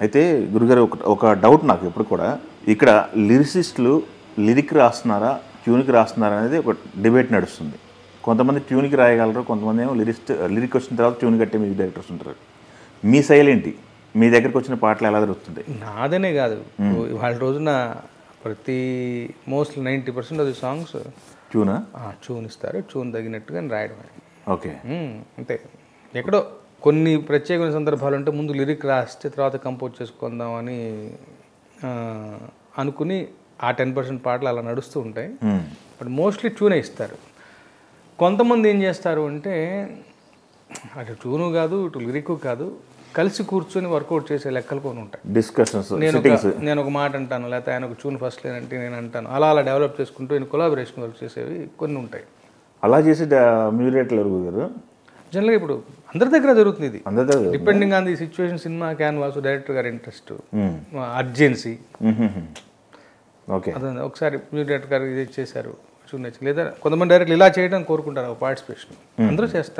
అయితే గురుగారు ఒక డౌట్ నాకు ఎప్పుడు కూడా ఇక్కడ లిరిసిస్టులు లిరిక్ రాస్తున్నారా ట్యూన్కి రాస్తున్నారా అనేది ఒక డిబేట్ నడుస్తుంది. కొంతమంది ట్యూన్కి రాయగలరు, కొంతమంది ఏమో లిరిక్ వచ్చిన తర్వాత ట్యూన్ కట్టే మ్యూజిక్ డైరెక్టర్స్ ఉంటారు. మీ శైలి ఏంటి? మీ దగ్గరకు వచ్చిన పాటలు ఎలా దొరుకుతుంటాయి? నాదనే కాదు, వాళ్ళ రోజున ప్రతి mostly 90% of the songs tuna tune ఇస్తారు, ట్యూన్ తగినట్టుగా రాయడమే. ఓకే, అంతే. ఎక్కడో కొన్ని ప్రత్యేకమైన సందర్భాలు ఉంటే ముందు లిరిక్ రాస్తే తర్వాత కంపోజ్ చేసుకుందామని అనుకుని ఆ 10% పాటలు అలా నడుస్తూ ఉంటాయి. బట్ మోస్ట్లీ ట్యూనే ఇస్తారు. కొంతమంది ఏం చేస్తారు అంటే అటు ట్యూను కాదు ఇటు లిరిక్ కాదు, కలిసి కూర్చొని వర్కౌట్ చేసే లెక్కలు కొన్ని ఉంటాయి. డిస్కషన్స్, నేను ఒక మాట అంటాను, లేకపోతే ఆయన ఒక ట్యూన్ ఫస్ట్ లేనంటే నేను అంటాను, అలా డెవలప్ చేసుకుంటూ నేను కొలాబరేషన్ వర్క్ చేసేవి కొన్ని ఉంటాయి. అలా చేసి మ్యూజిక్ డైరెక్టర్లు గారు జనరల్గా ఇప్పుడు అందరి దగ్గర జరుగుతుంది ఇది, అందరి దగ్గర depending on the situation, cinema canvas, director గారి ఇంట్రెస్ట్, అర్జెన్సీ. ఓకే, అదే ఒకసారి మ్యూజిక్ డైరెక్టర్ గారు ఇది చేశారు, లేదా కొంతమంది డైరెక్ట్లు ఇలా చేయడం కోరుకుంటారు, పార్టిసిపేషన్ అందరూ చేస్తారు.